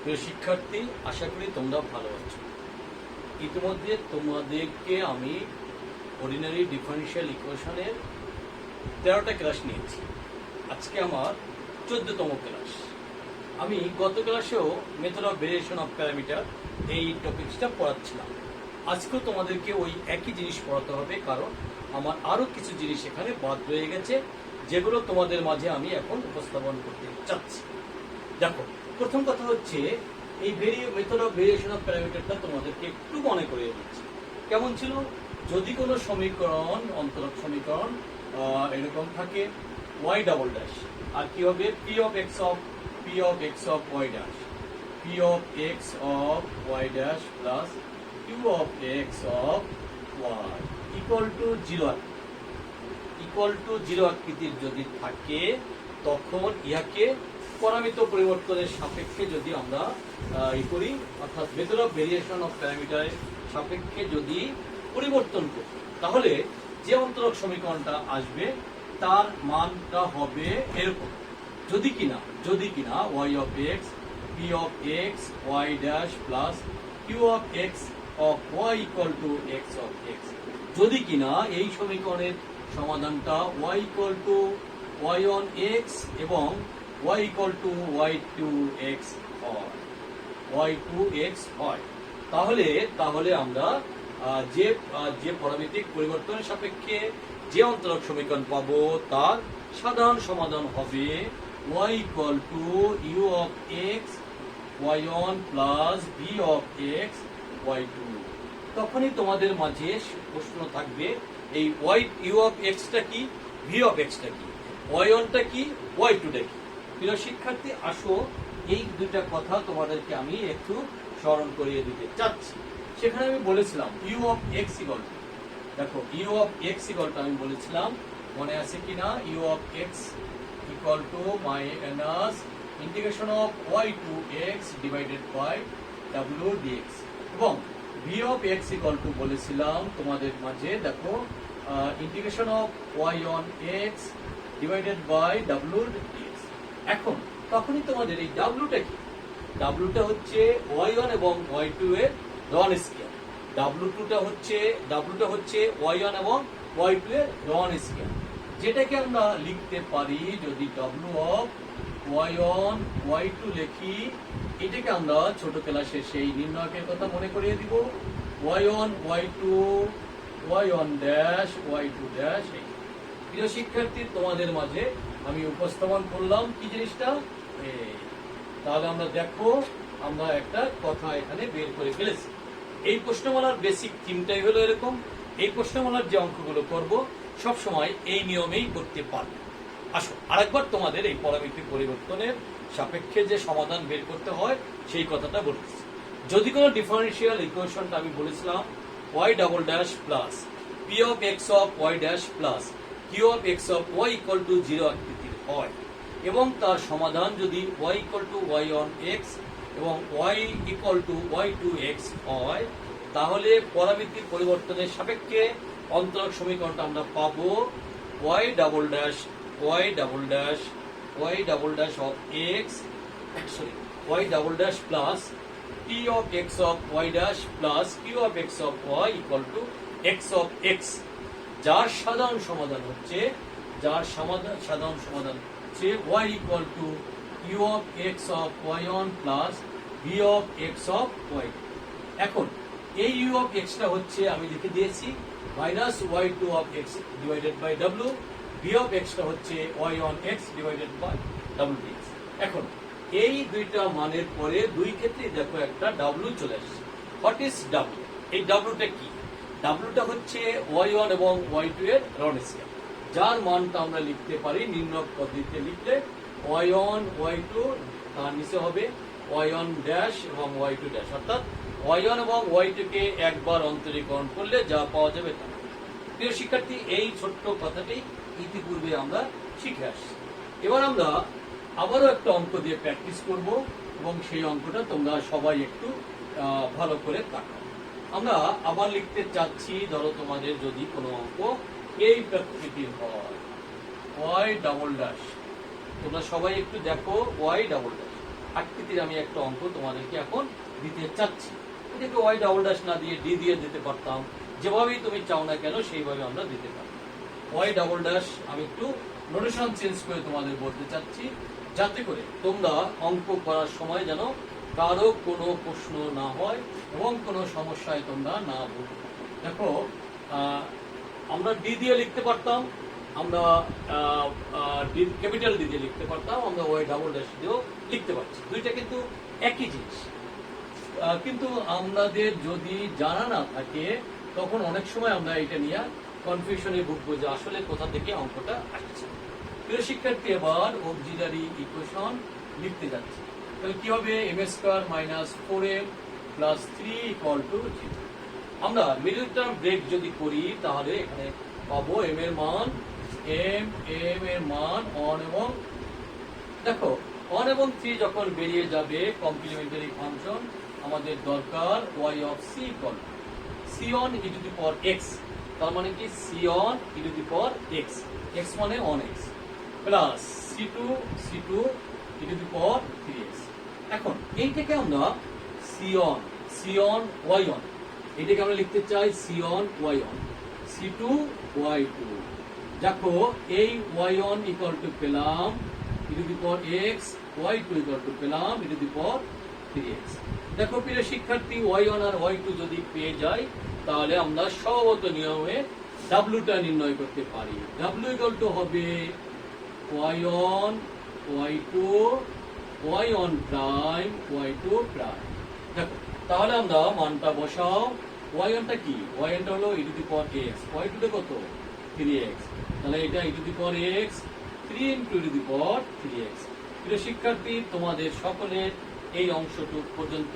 প্রিয় শিক্ষার্থী, আশা করি তোমরা ভালো আছো। ইতিমধ্যে তোমাদেরকে আমি অর্ডিনারি ডিফারেনশিয়াল ইকুয়েশনের 13টা ক্লাস নিয়েছি। আজকে আমার 14তম ক্লাস। আমি গত ক্লাসেও method of variation of parameter এই টপিকসটা পড়াচ্ছিলাম। আজকেও তোমাদেরকে ওই একই জিনিস পড়াতে হবে, কারণ আমার আরও কিছু জিনিস এখানে বাদ রয়ে গেছে, যেগুলো তোমাদের মাঝে আমি এখন উপস্থাপন করতে চাচ্ছি। দেখো, প্রথম কথা হচ্ছে এই মেথড অফ ভেরিয়েশন অফ প্যারামিটারটা তোমাদেরকে একটু মনে করিয়ে দিচ্ছি। কেমন ছিল? যদি কোনো সমীকরণ, অন্তরক সমীকরণ এরকম থাকে y ডাবল ড্যাশ, আর কি হবে p of x of y dash, p of x of y dash plus q of x of y equal to 0 আকৃতির যদি থাকে, তখন ইহাকে পরামিত পরিবর্তনের সাপেক্ষে যদি আমরা করি, অর্থাৎ মেথড অফ ভেরিয়েশন অফ প্যারামিটারের সাপেক্ষে যদি পরিবর্তন করি, তাহলে যে অন্তরক সমীকরণটা আসবে তার মানটা হবে এরকম। যদি কিনা y of x p of x y dash plus q of x of y equal two x of x, যদি কিনা এই সমীকরণের সমাধানটা y equal two y1 x এবং y ইকুয়াল টু y2x হয়, তাহলে আমরা যে পরামিতিক পরিবর্তনের সাপেক্ষে যে অন্তরক সমীকরণ পাবো তার সাধারণ সমাধান হবে y equal two u of x y1 plus v of x y2। তখনই তোমাদের মাঝে প্রশ্ন থাকবে, এই u অফ x টা কি, v অফ x টা কি, y1 টা কি, y2 টা কি। প্রিয় শিক্ষার্থী, আসো এই দুইটা কথা তোমাদেরকে আমি একটু স্মরণ করিয়ে দিতে চাচ্ছি। সেখানে আমি বলেছিলাম u of x equal to, দেখো u of x equal to আমি বলেছিলাম, মনে আছে কিনা, u of x equal to minus integration of y to x divided by w dx, এবং v of x equal to বলেছিলাম তোমাদের মাঝে, দেখো integration of y on x divided by w dx। এখন তখনই তোমাদের এই ডাব্লুটা কি, ডাব্লুটা হচ্ছে y1 এবং y2 এর রন স্কেয়ার, ডাব্লুটা হচ্ছে y1 এবং y2 এর রন স্কেয়ার, যেটাকে আমরা লিখতে পারি, যদি w অফ y1 y2 লিখি, এটাকে আমরা ছোট ক্লাসে সেই নির্ণয়কের কথা মনে করিয়ে দিব, y1 y2 y1 dash y2 dash. প্রিয় শিক্ষার্থী, তোমাদের মাঝে আমি উপস্থাপন করলাম কি জিনিসটা। তাহলে আমরা দেখো, আমরা একটা কথা এখানে বের করে ফেলেছি। এই প্রশ্নমালার বেসিক থিমটাই হলো এরকম। এই প্রশ্নমালার যে অঙ্কগুলো করব সবসময় এই নিয়মেই করতে পারবে। আসো আরেকবার তোমাদের এই পরামিতিক পরিবর্তনের সাপেক্ষে যে সমাধান বের করতে হয় সেই কথাটা বলছি। যদি কোনো ডিফারেনশিয়াল ইকুয়েশনটা আমি বলেছিলাম y double dash plus p of x of y dash plus q of x of y equal to 0 আকৃতির হয়, এবং তার সমাধান যদি y equal two y1 x এবং y ইকুয়াল টু y2x হয়, তাহলে পরামিতিক পরিবর্তনের সাপেক্ষে অন্তরক সমীকরণটা আমরা পাবো y double dash of x y double dash plus p of x of y dash plus q of x of y equal two x of x, যার সাধারণ সমাধান হচ্ছে y equal two u of x of y1 plus v of x of y। এখন এই u of x টা হচ্ছে, আমি লিখে দিয়েছি, minus y2 of x divided by w, v of x টা হচ্ছে y1 x divided by w dx। এখন এই দুইটা মানের পরে দুই ক্ষেত্রে দেখো একটা w চলে আসছে। What is w? এই wটা কি? wটা হচ্ছে y1 এবং y2 এর রন স্কেয়ার, যার মানটা আমরা লিখতে পারি নির্ণয় পদ্ধতিতে লিখলে y1 y2, তার নিচে হবে y1 ড্যাশ এবং y2 ড্যাশ, অর্থাৎ y1 এবং y2 কে একবার অন্তরীকরণ করলে যা পাওয়া যাবে তা। প্রিয় শিক্ষার্থী, এই ছোট্ট কথাটি ইতিপূর্বে আমরা শিখে আসছি। এবার আমরা আবারও একটা অঙ্ক দিয়ে প্র্যাকটিস করব, এবং সেই অঙ্কটা তোমরা সবাই একটু ভালো করে তাকাও। আমরা আবার লিখতে চাচ্ছি, ধরো তোমাদের যদি কোনো অঙ্ক এই প্রকৃতির হয় y ডাবল ড্যাশ, তোমরা সবাই একটু দেখো y ডাবল ড্যাশ, আকৃতির আমি একটা অঙ্ক তোমাদেরকে এখন দিতে চাচ্ছি। এটাকে ওয়াই ডাবল ড্যাশ না দিয়ে ডি দিয়ে দিতে পারতাম, যেভাবেই তুমি চাও না কেন সেইভাবে আমরা দিতে পারি। ওয়াই ডাবল ড্যাশ আমি একটু নোটেশন চেঞ্জ করে তোমাদের বলতে চাচ্ছি, যাতে করে তোমরা অঙ্ক করার সময় যেন কারো কোনো প্রশ্ন না হয় এবং কোনো সমস্যায় তোমরা না ভুগো। দেখো আমরা ডি দিয়ে লিখতে পারতাম, আমরা ক্যাপিটাল ডি দিয়ে লিখতে পারতাম, আমরা ওয়াই ডাবল ড্যাশ দিয়েও লিখতে পারছি, দুইটা কিন্তু একই জিনিস। কিন্তু আমাদের যদি জানা না থাকে তখন অনেক সময় আমরা এটা নিয়ে কনফিউশনে ভুগবো যে আসলে কোথা থেকে অঙ্কটা আসছে। প্রিয় শিক্ষার্থী, এবার অক্সিলারি ইকুয়েশন লিখতে যাচ্ছি। তাহলে কি হবে? M square minus 4m plus 3 equal to 0। আমরা মিডল টার্ম ব্রেক যদি করি তাহলে এখানে পাবো m এর মান m এর মান 1 এবং দেখো 1 এবং 3 যখন বেরিয়ে যাবে কমপ্লিমেন্টারি ফাংশন আমাদের দরকার y of c equal c on e to the power x, তার মানে কি c on e to the power x, x মানে 1x plus c2 e to the power 3x। এখন এইটাকে আমরা c on y on এটাকে আমরা লিখতে চাই c on y on c2 y2। দেখো এই y1 ইকুয়াল টু পেলাম e to the power x, y2 equal to পেলাম e to the power 3x। দেখো প্রিয় শিক্ষার্থী, y1 আর y2 যদি পেয়ে যাই তাহলে আমরা স্বভাবত নিয়মে w টা নির্ণয় করতে পারি। w ইকুয়াল টু হবে y1 y2 y1 prime y2 prime. দেখো তাহলে আমরা মানটা বসাও। y1 টা কি? y1 টা হলো e to the power x, y2 টা কত? 3x। তাহলে এটা e to the power x 3 into e to the power 3x। প্রিয় শিক্ষার্থী, তোমাদের সকলের এই অংশটুকু পর্যন্ত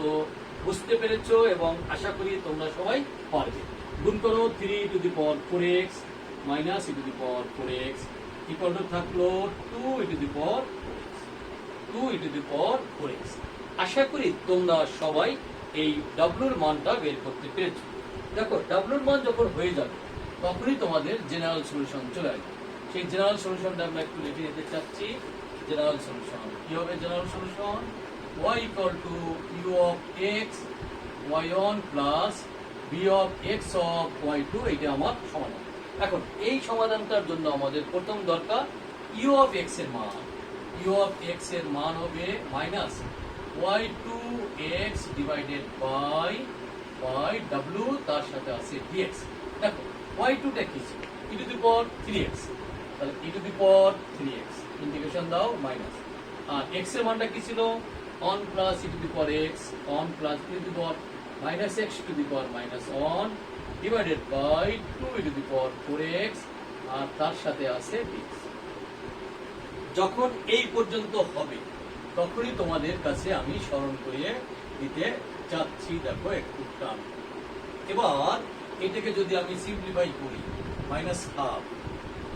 বুঝতে পেরেছো এবং আশা করি তোমরা সবাই পারবে। গুণ করো 3 two the power 4x minus e to the power 4x equal to থাকলো 2 e to the power 2 e to the power 4x। আশা করি তোমরা সবাই এই w এর মানটা বের করতে পেরেছো। দেখো w এর মান যখন হয়ে যাবে তখনই তোমাদের জেনারেল সলিউশন চলে আসবে। সেই জেনারেল সলিউশনটা আমরা একটু লিখে নিতে চাচ্ছি। জেনারেল সলিউশন কি হবে? General solution y equal to u of x y1 plus b of x of y2, এইটা আমার সমাধান। এখন এই সমাধানটার জন্য আমাদের প্রথম দরকার u of x এর মান। u of x এর মান হবে minus y2 x divided by w, তার সাথে আছে dx। দেখো y2 টা কি ছিল? e to the power 3x, তাহলে e to the power 3x integration দাও মাইনাস, আর x এর মানটা কি ছিল? 1 plus e to the power x 1 plus e to the power minus x to the power minus 1 divided by 2 e to the power 4x আর তার সাথে আছে dx। যখন এই পর্যন্ত হবে তখনই তোমাদের কাছে আমি স্মরণ করিয়ে দিতে চাচ্ছি। দেখো একটু টান। এবার এটাকে যদি আমি সিম্পলিফাই করি minus half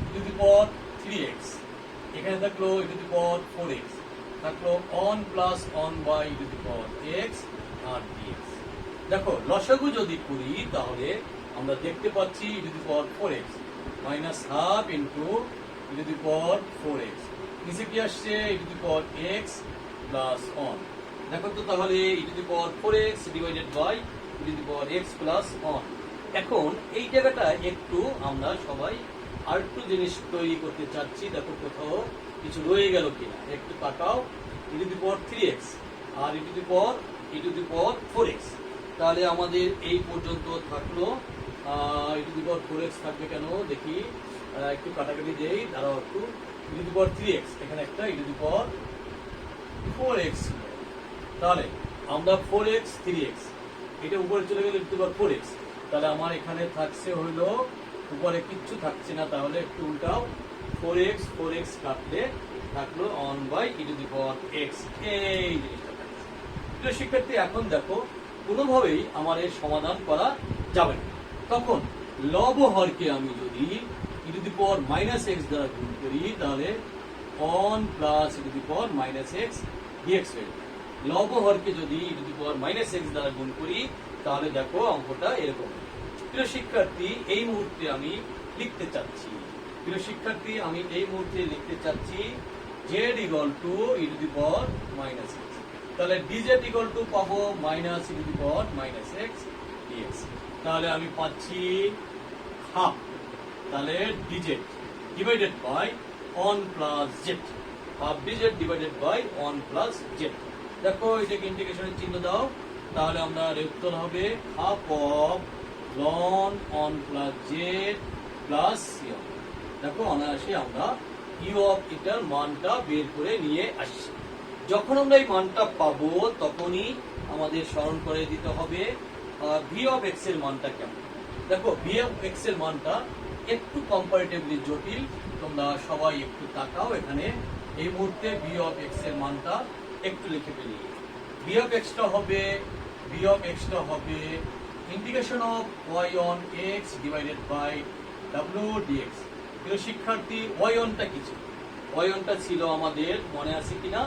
e to the power 3x, এখানে থাকলো e to the power 4x, থাকলো 1 plus 1 by e to the power x আর dx। দেখো লসাগু যদি করি তাহলে আমরা দেখতে পাচ্ছি e to the power 4x minus half into e to the power 4x, নিচে কি আসছে? e to the power x plus 1। দেখো তো তাহলে e to the power 4x divided by e to the power x plus 1। এখন এই জায়গাটা একটু আমরা সবাই আরেকটু জিনিস তৈরি করতে চাচ্ছি। দেখো কোথাও কিছু রয়ে গেল কিনা একটু তাকাও। e to the power 3x আর e to the power 4x, তাহলে আমাদের এই পর্যন্ত থাকলো e to the power 4x থাকবে কেন দেখি, একটু কাটাকাটি দেই, দাঁড়াও একটু। e to the power 3x এখানে একটা e to the power 4x, তাহলে আমরা 4x 3x এটা উপরে চলে গেলে e to the power 4x, তাহলে আমার এখানে থাকছে হইলো উপরে কিচ্ছু থাকছে না, তাহলে একটু উল্টাও 4x কাটলে থাকলো 1 by e to the power x। এই জিনিসটা থাকছে। প্রিয় শিক্ষার্থী, এখন দেখো কোনোভাবেই আমার এর সমাধান করা যাবে না। তখন লব হরকে আমি যদি e to the power minus x দ্বারা গুণ করি তাহলে 1 plus e to the power minus x dx হয়ে যাবে। লব হরকে যদি e to the power minus x দ্বারা গুণ করি তাহলে দেখো অঙ্কটা এরকম। প্রিয় শিক্ষার্থী, এই মুহূর্তে আমি লিখতে চাচ্ছি z equal to e to the power minus x। তাহলে ডিজেড ইকুয়াল টু পাবো minus E to the power minus x DX. তাহলে আমি পাচ্ছি হাফ, তাহলে DZ divided by on plus Z, half DZ divided by on plus Z. দেখো এটাকে ইন্টিগ্রেশনের চিহ্ন দাও, তাহলে আমরা উত্তর হবে half of ln on plus Z plus C. দেখো অনায়াসে আমরা ইউ অফ এটার মানটা বের করে নিয়ে আসছি। যখন আমরা এই মানটা পাবো তখনই আমাদের স্মরণ করে দিতে হবে ভি অফ এক্স এর মানটা কেমন। দেখো ভি অফ এক্স এর মানটা একটু কম্পারেটিভলি জটিল, তোমরা সবাই একটু তাকাও এখানে। এই মুহূর্তে ভি অফ এক্স এর মানটা একটু লিখে ফেলি। ভি অফ এক্সটা হবে integration of Y on X divided by W DX. প্রিয় শিক্ষার্থী, ওয়াই অনটা কি ছিল? ওয়াই অনটা ছিল আমাদের মনে আছে কিনা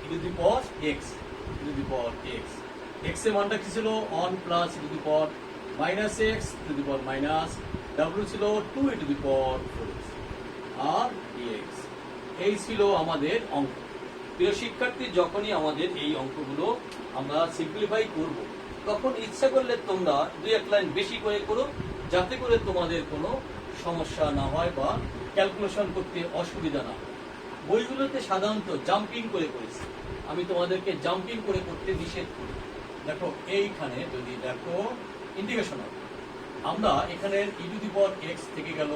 e to the power x, e to the power x. X এর মানটা কি ছিল? One plus e to the power minus x to the power minus, W ছিল 2 ই to the power 4x R dx. এই ছিল আমাদের অঙ্ক। প্রিয় শিক্ষার্থী, যখনই আমাদের এই অঙ্কগুলো আমরা সিম্পলিফাই করব তখন ইচ্ছা করলে তোমরা দুই এক লাইন বেশি করে করো, যাতে করে তোমাদের কোনো সমস্যা না হয় বা ক্যালকুলেশন করতে অসুবিধা না হয়। বইগুলোতে সাধারণত জাম্পিং করে করেছে, আমি তোমাদেরকে জাম্পিং করে করতে নিষেধ করি। দেখো এইখানে যদি দেখো ইন্টিগ্রেশন হবে, আমরা এখানে ই টু দি পাওয়ার এক্স থেকে গেল,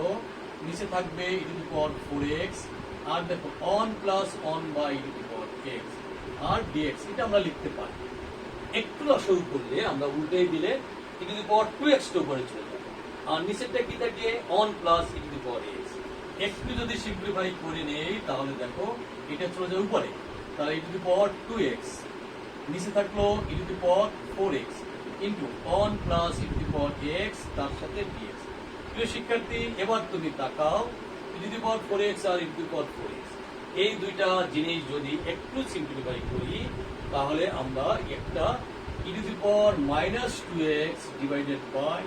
নিচে থাকবে ই টু দি পাওয়ার 4x, আর দেখো on plus on by E to the power X আর ডিএক্স। এটা আমরা লিখতে পারি। একটু লসাগু করলে আমরা উল্টেই দিলে ই টু দি পাওয়ার 2x টা উপরে চলে যাবে, আর নিচেরটা কি থাকে? On plus e to the power x. একটু যদি সিম্পলিফাই করে নেই তাহলে দেখো এটা চলে যায় উপরে, তাহলে ই টু দি পাওয়ার 2x, নিচে থাকলো e to the power 4x into one plus e to the power x তার সাথে ডিএক্স। প্রিয় শিক্ষার্থী, এবার তুমি তাকাও ই to the power 4x R E to the power 4x, এই দুইটা জিনিস যদি একটু সিম্পলিফাই করি তাহলে আমরা একটা e to the power minus 2x divided by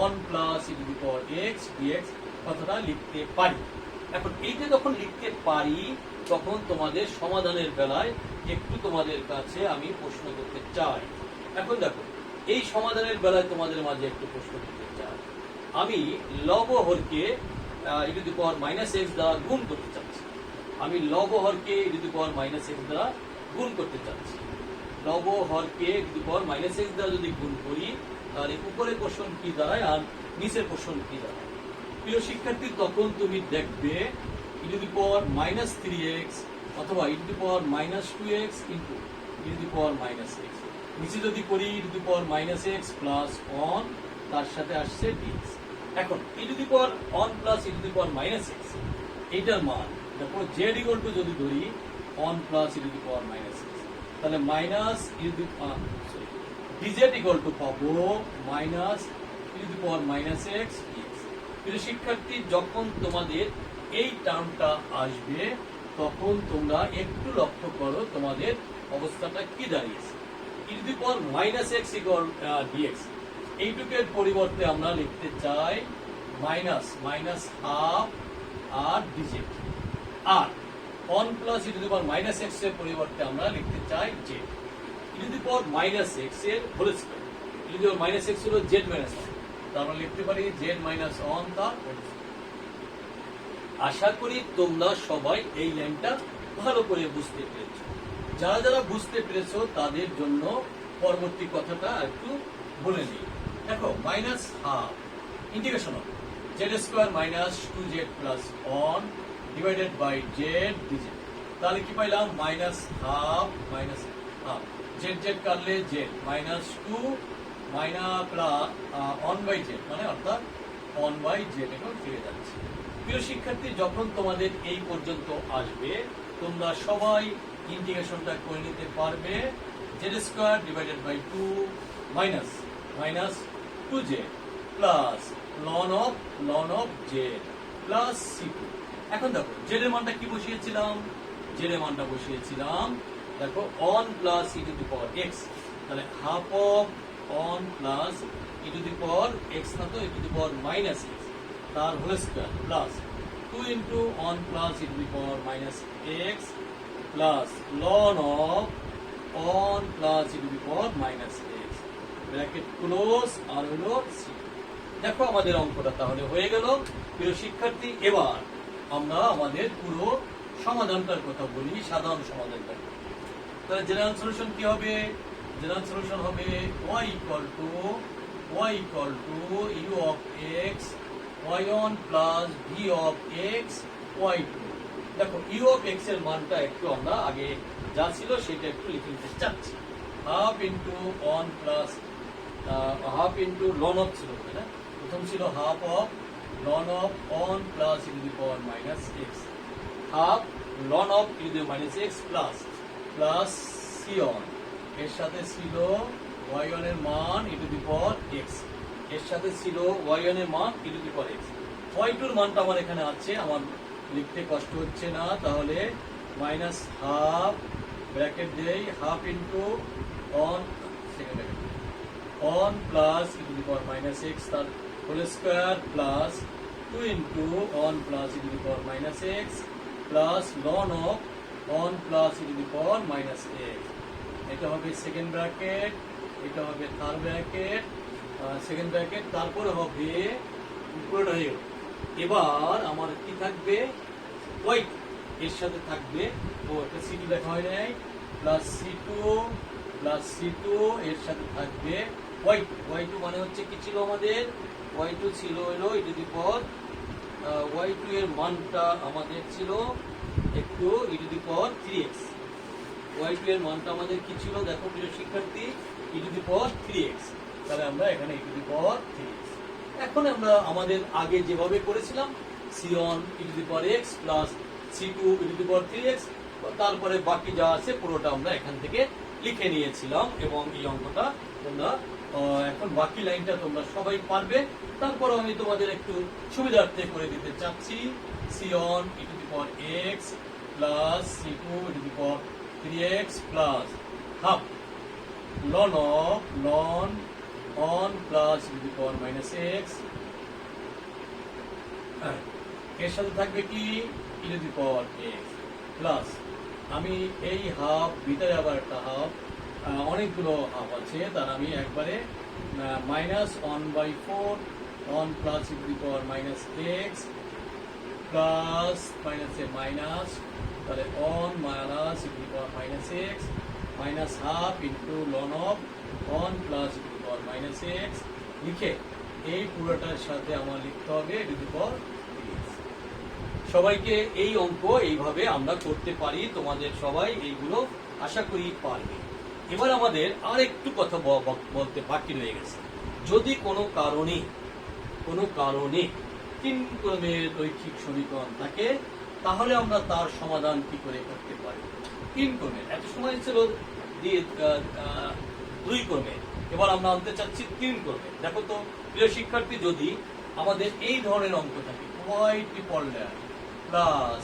on plus e to the power x dx কথাটা লিখতে পারি। এখন এইটা যখন লিখতে পারি তখন তোমাদের সমাধানের বেলায় একটু তোমাদের কাছে আমি প্রশ্ন করতে চাই। এখন দেখো এই সমাধানের বেলায় তোমাদের মাঝে একটু প্রশ্ন করতে চাই। আমি লব হরকে e to the power minus x দ্বারা গুণ করতে চাচ্ছি। আমি লব হরকে e to the power minus x দ্বারা গুণ করতে চাচ্ছি। লব হরকে e to the power minus x দ্বারা যদি গুণ করি তাহলে উপরের কোশ্চেন কি দাঁড়ায় আর নিচের কোশ্চেন কি দাঁড়ায়? প্রিয় শিক্ষার্থী, তখন তুমি দেখবে ই to the power minus 3x অথবা e to the power minus 2x into e to the power minus x. নিচে যদি করি e to the power minus x plus one তার সাথে আসছে ডিএক্স। এখন e to the power one plus e to the power minus x এইটার মান দেখো জেড ইকুয়াল টু যদি ধরি one plus e to the power minus x, তাহলে minus E to the dz equal to পাবো minus E to the power minus x dx. প্রিয় শিক্ষার্থী, যখন তোমাদের এই টার্মটা আসবে তখন তোমরা একটু লক্ষ্য করো তোমাদের অবস্থাটা কি দাঁড়িয়েছে। ই to the power minus x equal dx, এইটুকের পরিবর্তে আমরা লিখতে চাই minus minus half R DZ, R on plus e to the power minus x এর পরিবর্তে আমরা লিখতে চাই Z. E to the power minus x এর whole square, E to the power minus x হলো জেড মাইনাস ওয়ান, তার আমরা লিখতে পারি জেড মাইনাস অন তার হোল স্কয়ার। আশা করি তোমরা সবাই এই লাইনটা ভালো করে বুঝতে পেরেছো। যারা যারা বুঝতে পেরেছো তাদের জন্য পরবর্তী কথাটা একটু বলে নিই। দেখো মাইনাস হাফ ইন্টিগ্রেশন হবে z square minus 2z plus one divided by z dz. তাহলে কি পাইলাম? মাইনাস হাফ জেড জেড কাটলে z minus 2 minus plus on by Z, মানে অর্থাৎ অন বাই জেড এখন ফিরে যাচ্ছে। প্রিয় শিক্ষার্থী, যখন তোমাদের এই পর্যন্ত আসবে তোমরা সবাই ইন্টিগ্রেশনটা করে নিতে পারবে। Z square divided by 2 minus minus 2z plus ln of z plus c2। এখন দেখো জেড এর মানটা কি বসিয়েছিলাম? জেড এর মানটা বসিয়েছিলাম দেখো on plus e to the power x, তাহলে half of one plus e to the power x না তো e to the power minus x তার whole square plus 2 into one plus e to the power minus x plus ln of one plus e to the power minus x, bracket close, আর হলো C. দেখো আমাদের অঙ্কটা তাহলে হয়ে গেল। প্রিয় শিক্ষার্থী, এবার আমরা আমাদের পুরো সমাধানটার কথা বলি, সাধারণ সমাধানটা। তাহলে জেনারেল সলিউশন কি হবে? জেনারেল সলিউশন হবে y equal two u of x y1 plus v of x y2। দেখো u অফ x এর মানটা একটু আমরা আগে যা ছিল সেটা একটু লিখে নিতে চাচ্ছি। Half into one plus half into ln of ছিল, তাই না? প্রথম ছিল half of ln of one plus e to the power minus x, half ln of e to the minus x plus plus c one, এর সাথে ছিল y1 এর মান ই টু দি পাওয়ার x, এর সাথে ছিল y1 এর মান ই to the power x। y2 এর মানটা আমার এখানে আছে, আমার লিখতে কষ্ট হচ্ছে না, তাহলে মাইনাস হাফ, ব্র্যাকেট দেই, half into one second one plus e to the power minus x তার whole square plus 2 into one plus e to the power minus x plus ln of one plus e to the power minus x. এটা হবে second bracket, এটা হবে third bracket, second bracket, তারপরে হবে পুরোটা হয়ে গেল। এবার আমার কি থাকবে? ওয়াই, এর সাথে থাকবে ও এটা সি টু লেখা হয় নাই, প্লাস সি টু এর সাথে থাকবে ওয়াই টু মানে হচ্ছে কি ছিল আমাদের? ওয়াই টু ছিল হলো e to the power y two এর মানটা আমাদের ছিল একটু ই to the power 3x। y2 এর মানটা আমাদের কি ছিল? দেখো প্রিয় শিক্ষার্থী, ই টু দি পাওয়ার 3x। তাহলে আমরা এখানে ই টু দি পাওয়ার 3x। এখন আমরা আমাদের আগে যেভাবে করেছিলাম c1 e to the power x plus c2 e to the power 3x, তারপরে বাকি যা আছে পুরোটা আমরা এখান থেকে লিখে নিয়েছিলাম, এবং এই অঙ্কটা তোমরা এখন বাকি লাইনটা তোমরা সবাই পারবে। তারপর আমি তোমাদের একটু সুবিধার্থে করে দিতে চাচ্ছি, c1 e to the power x plus c2 e to the power 3x plus half ln of ln on plus e to the power minus x, এর সাথে থাকবে কি e to the power x plus আমি এই half ভিতরে আবার একটা half, অনেকগুলো হাফ আছে, তার আমি একবারে minus 1/4 on plus e to the power minus x plus মাইনাসে মাইনাস, তাহলে on minus E to the power minus x minus half into ln of one plus e to the power minus x লিখে এই পুরোটার সাথে আমার লিখতে হবে ই to the power 3x। সবাইকে এই অঙ্ক এইভাবে আমরা করতে পারি, তোমাদের সবাই এইগুলো আশা করি পারবে। এবার আমাদের আর একটু কথা বলতে বাকি রয়ে গেছে। যদি কোনো কারণে 3 ক্রমের রৈখিক সমীকরণ থাকে, তাহলে আমরা তার সমাধান কি করে করতে পারি? 3 ক্রমের, এত সময় ছিল 2 ক্রমের, এবার আমরা আনতে চাচ্ছি 3 ক্রমের। দেখো তো প্রিয় শিক্ষার্থী, যদি আমাদের এই ধরনের অঙ্ক থাকে y triple dash plus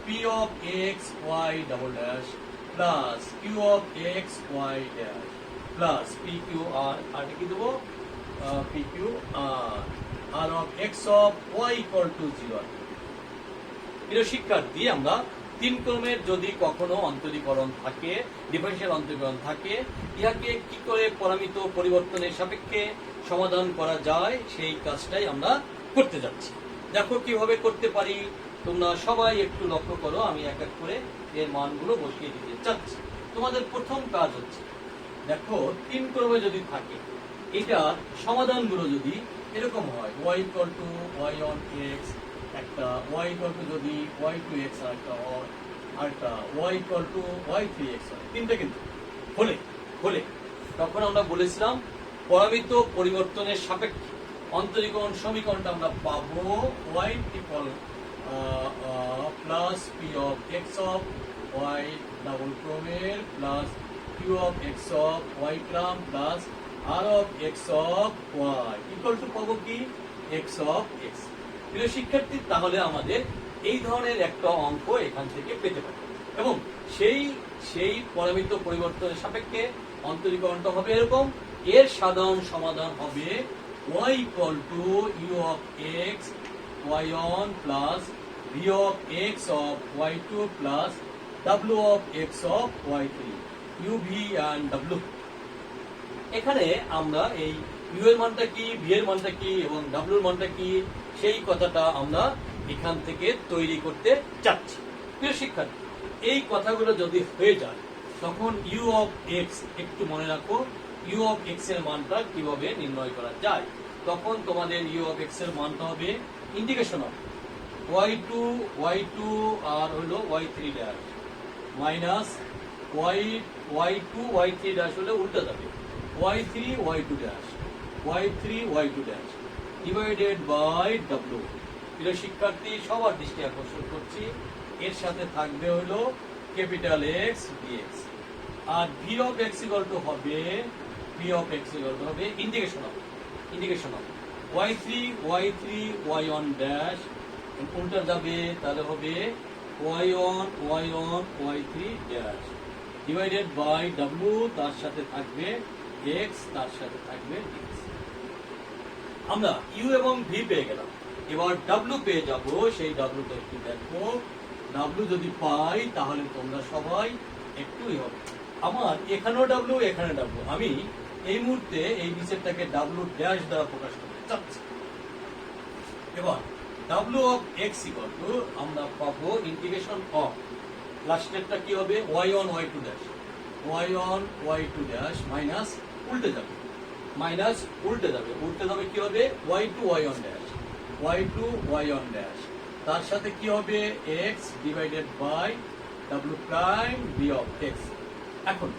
p of x y double dash plus q of x y dash plus p q r, আর কি দেবো? p q r of x of y equal to 0। প্রিয় শিক্ষার্থী, আমরা 3 ক্রমের যদি কখনো অন্তরীকরণ থাকে, ডিফারেনশিয়াল অন্তরীকরণ থাকে, ইহাকে কি করে পরামিত পরিবর্তনের সাপেক্ষে সমাধান করা যায় সেই কাজটাই আমরা করতে যাচ্ছি। দেখো কিভাবে করতে পারি, তোমরা সবাই একটু লক্ষ্য করো, আমি এক এক করে এর মানগুলো বসিয়ে দিতে চাচ্ছি। তোমাদের প্রথম কাজ হচ্ছে, দেখো 3 ক্রমে যদি থাকে, এটার সমাধানগুলো যদি এরকম হয় y equal two y on x একটা, y ইকুয়াল টু যদি y টু x আরেকটা হয়, আরেকটা y equal two y 3x হয়, তিনটা কিন্তু হলে তখন আমরা বলেছিলাম পরামিত পরিবর্তনের সাপেক্ষে অন্তরীকরণ সমীকরণটা আমরা পাবো y triple plus p of x of y double ক্রমের plus q of x of y ক্রাম plus r of x of y equal to পাবো কি x অফ x। প্রিয় শিক্ষার্থী, তাহলে আমাদের এই ধরনের একটা অঙ্ক এখান থেকে পেতে পারি, এবং সেই পরামিত পরিবর্তনের সাপেক্ষে অন্তরীকরণটা হবে এরকম। এর সাধারণ সমাধান হবে y equal two u of x y1 plus v of x of y2 plus w of x of y3। U V and W. এখানে আমরা এই ইউ এর মানটা কি, ভি এর মানটা কি এবং ডাব্লুর মানটা কি সেই কথাটা আমরা এখান থেকে তৈরি করতে চাচ্ছি। প্রিয় শিক্ষার্থী, এই কথাগুলো যদি হয়ে যায় তখন ইউ অফ এক্স, একটু মনে রাখো ইউ অফ এক্স এর মানটা কিভাবে নির্ণয় করা যায়। তখন তোমাদের ইউ অফ এক্স এর মানটা হবে ইন্টিগ্রেশন অফ y2 আর হলো y3 dash minus y2 y3 dash হলে উল্টা যাবে y3 y2 dash divided by w। প্রিয় শিক্ষার্থী, সবার দৃষ্টি আকর্ষণ করছি, এর সাথে থাকবে হলো ক্যাপিটাল এক্স ডিএক্স, আর V of x equal to হবে integration of y3 y1 dash উল্টা যাবে, তাহলে হবে y1 y3 dash divided by w, তার সাথে থাকবে x, তার সাথে থাকবে dx। আমরা u এবং v পেয়ে গেলাম, এবার w পেয়ে যাব। সেই w টা একটু দেখো, w যদি পাই তাহলে তোমরা সবাই একটুই হবে। আমার এখানেও w, এখানে w, আমি এই মুহূর্তে এই বিষয়টাকে w ড্যাশ দ্বারা প্রকাশ করতে চাচ্ছি। এবার w of x equal two আমরা পাবো ইন্টিগ্রেশন অফ লাস্টেরটা কি হবে y1 y2 ড্যাশ মাইনাস উল্টে যাবে কি হবে y2 y1 ড্যাশ তার সাথে কি হবে x divided by w prime v of x। এখন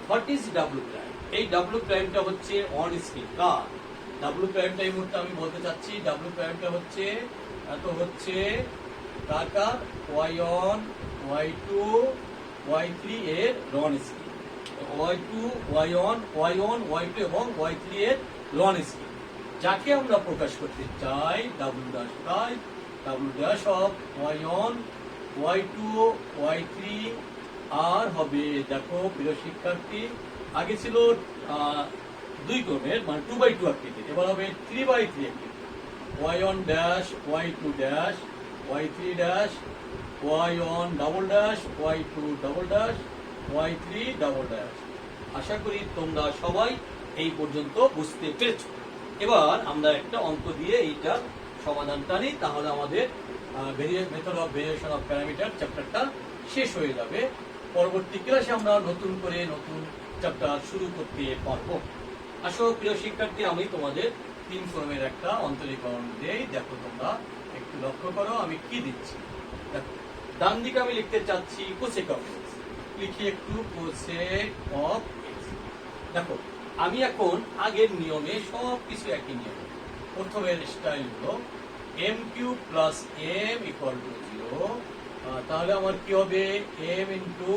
হোয়াট ইজ w প্রাইম? এই w প্রাইমটা হচ্ছে অন স্ক্রিন কার w প্রাইমটা এই মুহূর্তে আমি বলতে চাচ্ছি w প্রাইমটা হচ্ছে কার y1 y2 y3 এর লন স্ক্রিন, y1 y2 এবং y3 এর লন স্ক্রিন, যাকে আমরা প্রকাশ করতে চাই w dash of y1 y2 y3 আর হবে, দেখো প্রিয় শিক্ষার্থী, আগে ছিল 2 ক্রমের মানে 2 by 2 আকৃতির, এবার হবে 3 by 3 আকৃতির, y1 dash y2 dash y3 dash y1 double dash y2 double dash y3 double dash. আশা করি তোমরা সবাই এই পর্যন্ত বুঝতে পেরেছো। এবার আমরা একটা অঙ্ক দিয়ে এইটার সমাধানটা নিই, তাহলে আমাদের method of variation of parameter চ্যাপ্টারটা শেষ হয়ে যাবে। পরবর্তী ক্লাসে আমরা নতুন চ্যাপ্টার শুরু করতে পারবো। আসো প্রিয় শিক্ষার্থী, আমি তোমাদের 3 ফর্মের একটা অন্তরীকরণ দেই, দেখো তোমরা একটু লক্ষ্য করো আমি কি দিচ্ছি। দেখো ডান দিকে আমি লিখতে চাচ্ছি কোসেক অফ এক্স, লিখি একটু কোসেক অফ এক্স। দেখো আমি এখন আগের নিয়মে সবকিছু একই নিয়মে, প্রথমের স্টাইল হলো m cube plus m equal to 0, তাহলে আমার কি হবে m into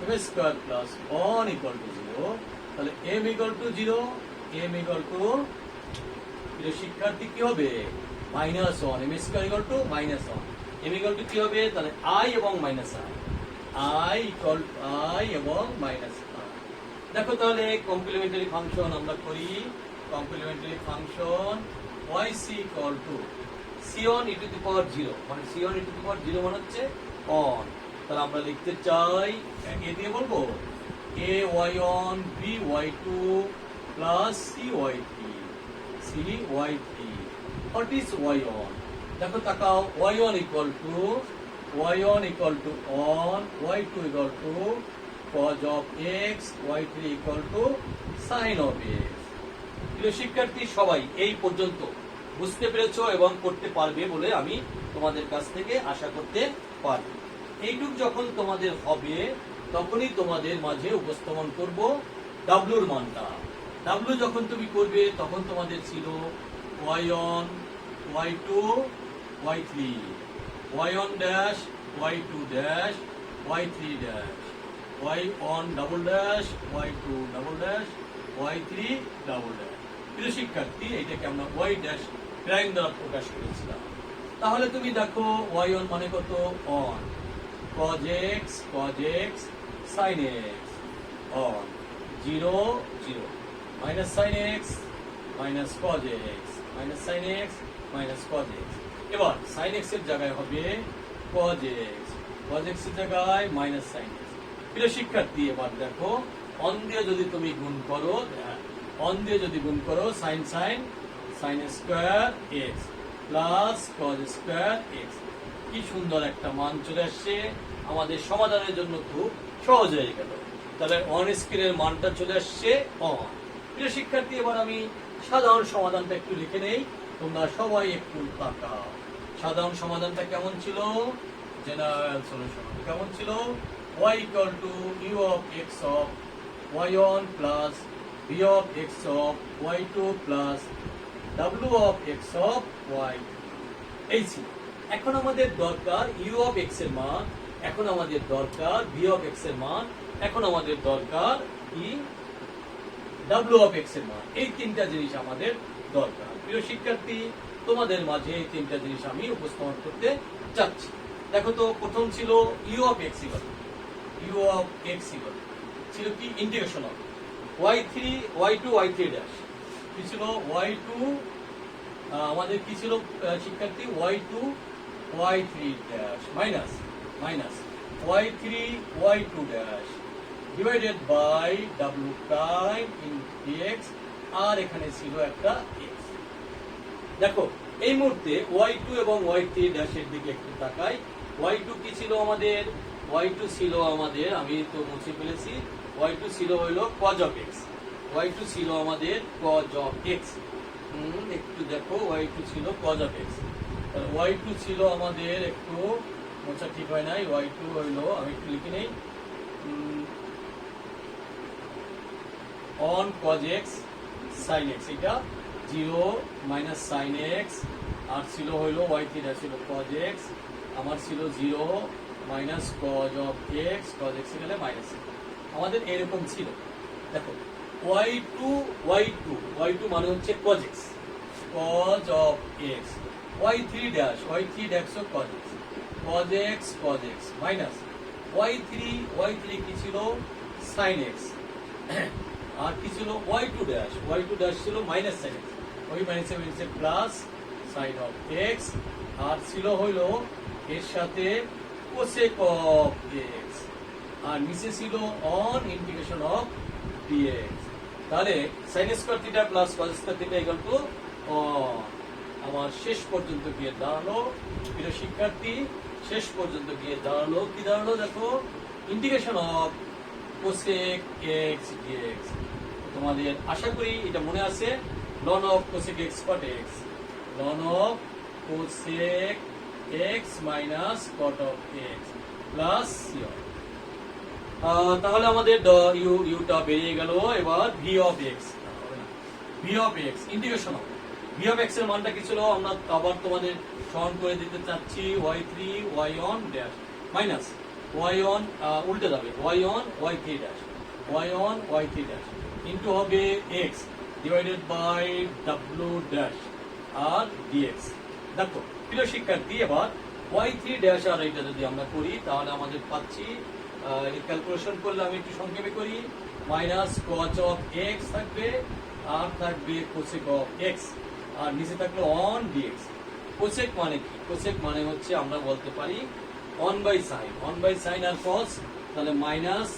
m square plus 1 equal to 0, তাহলে m equal to 0, m equal to শিক্ষার্থী কি হবে -1, m square equal to -1, m equal to কি হবে তাহলে i এবং i ইকুয়াল i এবং -i। দেখো তাহলে কমপ্লিমেন্টারি ফাংশন আমরা করি, complimentary function yc equal to c1 e to the পাওয়ার 0, মানে c1 e টু দি পাওয়ার 0 মানে হচ্ছে on, তাহলে আমরা লিখতে চাই এ দিয়ে বলবো a y1 b y2 plus c y3 what is y1? দেখো তাকাও y1 equal to on, y2 equal to cos of x, y3 equal to sin of x। প্রিয় শিক্ষার্থী, সবাই এই পর্যন্ত বুঝতে পেরেছো এবং করতে পারবে বলে আমি তোমাদের কাছ থেকে আশা করতে পারি। এইটুক যখন তোমাদের হবে তখনই তোমাদের মাঝে উপস্থাপন করব ডাব্লুর মানটা। ডাব্লু যখন তুমি করবে তখন তোমাদের ছিল y1 y2 y3, y1 dash y2 dash y3 dash y1 double dash y2 double dash y3 double dash. প্রিয় শিক্ষার্থী, এটাকে আমরা y ড্যাশ প্রাইম দ্বারা প্রকাশ করেছিলাম। তাহলে তুমি দেখো y1 মানে কত on, cos x sin x on 0 0, minus sin x minus cos x minus sin x minus cos x। এবার sin x এর জায়গায় হবে cos x এর জায়গায় minus sin x, প্রিয় শিক্ষার্থী এবার দেখো অন দিয়ে যদি তুমি গুণ করো, অন দিয়ে যদি গুণ করো sine square x plus cos square x, কি সুন্দর একটা মান চলে আসছে, আমাদের সমাধানের জন্য খুব সহজ হয়ে গেল। তাহলে অন স্ক্রিনের মানটা চলে আসছে অন। প্রিয় শিক্ষার্থী এবার আমি সাধারণ সমাধানটা একটু লিখে নেই, তোমরা সবাই একটু তাকাও। সাধারণ সমাধানটা কেমন ছিল? জেনারেল সলিউশন কেমন ছিল? y equal to u of x of y1 plus v of x of y2 plus w of x of y2। এই ছিল। এখন আমাদের দরকার u of x এর মান, এখন আমাদের দরকার v of x এর মান, এখন আমাদের দরকার কি w of x এর মান। এই তিনটা জিনিস আমাদের দরকার। প্রিয় শিক্ষার্থী তোমাদের মাঝে এই তিনটা জিনিস আমি উপস্থাপন করতে চাচ্ছি। দেখো তো প্রথম ছিল u of x ছিল কি integration of y3 y2 y3 dash, কি ছিল y2 আমাদের কি ছিল শিক্ষার্থী y2 y3 dash minus y3 y2 dash divided by w prime in dx, আর এখানে ছিল একটা x। দেখো এই মুহূর্তে y2 এবং y3 ড্যাশের দিকে একটু তাকাই। y2 কি ছিল আমাদের? y2 ছিল আমাদের, আমি তো মুছে ফেলেছি, y2 ছিল হইলো cos of x, y2 ছিল আমাদের cos of x। একটু দেখো y2 ছিল cos of x, y2 ছিল আমাদের, একটু মোছা ঠিক হয় নাই, y2 হইলো, আমি একটু লিখে নেই, on cos x sin x, এটা 0 মাইনাস sin x, আর ছিল হইলো y3 ছিল cos x, আমার ছিল 0 minus cos of x, cos x গেলে মাইনাস, আমাদের এরকম ছিল। দেখো y2 মানে হচ্ছে cos x, cos of x, y3 dash ও cos x মাইনাস y3 কি ছিল sin x, আর কি ছিল y2 ড্যাশ ছিল মাইনাস sin x, ওই মাইনাসে মাইনাসে প্লাস sin of x, আর ছিল হইলো এর সাথে cosec of x, আর নিচে ছিল on integration of dx। তাহলে sin square theta plus cos square theta equal to আমার শেষ পর্যন্ত গিয়ে দাঁড়ালো, প্রিয় শিক্ষার্থী শেষ পর্যন্ত গিয়ে দাঁড়ালো কি দাঁড়ালো? দেখো integration of cosec x dx। তোমাদের আশা করি এটা মনে আছে, ln of cosec x cot x, ln of cosec x minus cot of x plus তাহলে আমাদের ইউটা বেরিয়ে গেল। এবার v of x integration of v of x এর মানটা কি ছিল? আমরা আবার তোমাদের সমান করে দিতে চাচ্ছি y3 y1 dash minus y1, উল্টে যাবে y1 y3 ড্যাশ ইনটু হবে x divided by w dash আর dx। দেখো প্রিয় শিক্ষার্থী এবার y3 ড্যাশ আর এটা যদি আমরা করি তাহলে আমাদের পাচ্ছি, ক্যালকুলেশন করলে আমি একটু সংক্ষেপে করি, মাইনাস cos of x থাকবে, আর থাকবে cosec of x, আর নিচে থাকলো on dx। cosec মানে কি? cosec মানে হচ্ছে আমরা বলতে পারি on by sin আর cos, তাহলে minus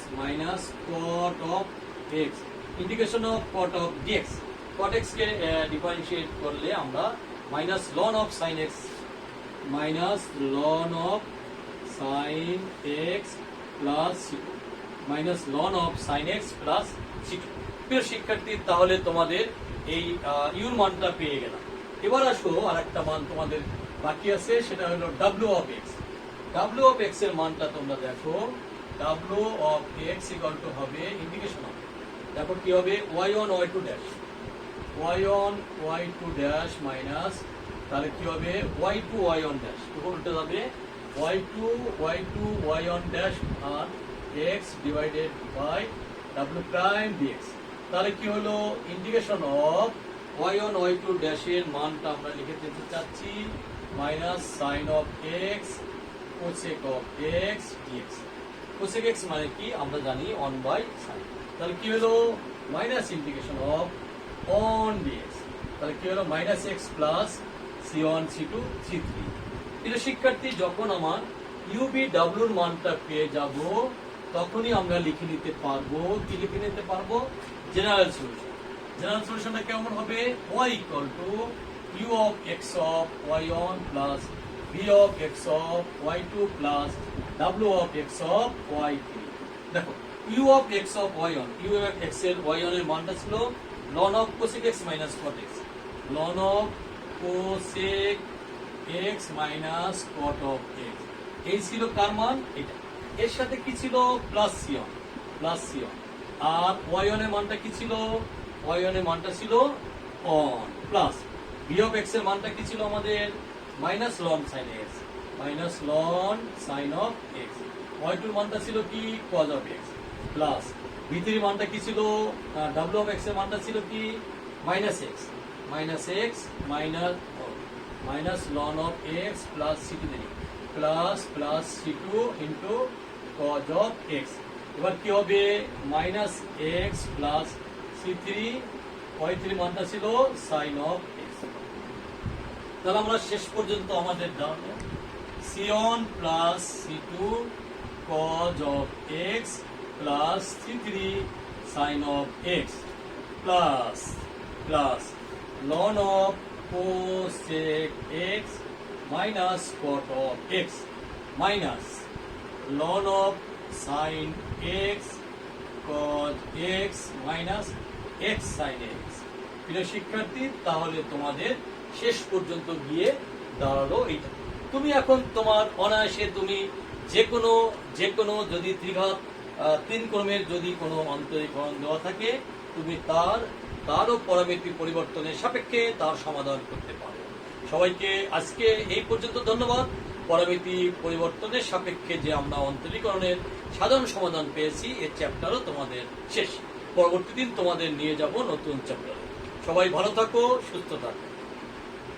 cot of x integration of cot of dx। cot x কে ডিফারেন্সিয়েট করলে আমরা minus ln of sin x plus minus ln of sin x plus c2। প্রিয় শিক্ষার্থী তাহলে তোমাদের এই ইউর মানটা পেয়ে গেলাম। এবার আসো আর একটা মান তোমাদের বাকি আছে, সেটা হলো w of x। w of x এর মানটা তোমরা দেখো, w of x equal to হবে ইন্টিগ্রেশন অফ, দেখো কি হবে y1 y2 ড্যাশ মাইনাস, তাহলে কি হবে y2 y1 ড্যাশ, উল্টে যাবে y2 y1 ড্যাশ আর x divided by w prime dx। তাহলে কি হলো ইন্টিগ্রেশন অফ y1 y2 ড্যাশের মানটা আমরা লিখে দিতে চাচ্ছি minus sin of x cosec of x dx। cosec x মানে কি আমরা জানি 1/sin, তাহলে কি হলো minus integration of on dx, তাহলে কি হলো minus x plus c1 c2 c3। প্রিয় শিক্ষার্থী যখন আমার u v w এর মানটা পেয়ে যাব তখনই আমরা লিখে নিতে পারবো, কি লিখে নিতে পারবো, জেনারেল সলিউশন। জেনারেল সলিউশনটা কেমন হবে, y equal two u of x of y1 plus v of x of y2 plus w of x of y3। দেখো u of x of y1, u of x এর y1 এর মানটা ছিল ln of cosec x minus cot x, ln of cosec x minus cot of x, এই ছিল কার মান, এটা। এর সাথে কি ছিল, প্লাস সিয়ন, প্লাস সিয়ন। আর y1 এর মানটা কি ছিল, y1 এর মানটা ছিল one, plus v of x এর মানটা কি ছিল আমাদের, minus ln sin x, minus ln sin of x। y2 এর মানটা ছিল কি, cos of x, plus v3 এর মানটা কি ছিল, w অফ x এর মানটা ছিল কি, minus x, minus x minus minus ln of x plus c2 plus plus c2 into cos of x। এবার কি হবে, minus x plus c3, y3 মানটা ছিল sin অফ x। তাহলে আমরা শেষ পর্যন্ত আমাদের দাঁড়ালো c1 plus c2 cos of x plus c3 sin of x plus plus ln of cosec x minus cot of x minus ln of sin x cos x minus x sin x। প্রিয় শিক্ষার্থী, তাহলে তোমাদের শেষ পর্যন্ত গিয়ে দাঁড়ালো এইটা। তুমি এখন তোমার অনায়াসে তুমি যে কোনো যদি ত্রিঘাত তিন ক্রমের যদি কোনো অন্তরীকরণ দেওয়া থাকে, তুমি তারও পরামিতি পরিবর্তনের সাপেক্ষে তার সমাধান করতে পারো। সবাইকে আজকে এই পর্যন্ত ধন্যবাদ। পরামিতি পরিবর্তনের সাপেক্ষে যে আমরা অন্তরীকরণের সাধারণ সমাধান পেয়েছি, এর চ্যাপ্টারও তোমাদের শেষ। পরবর্তী দিন তোমাদের নিয়ে যাব নতুন চ্যাপ্টারে। সবাই ভালো থাকো, সুস্থ থাকো।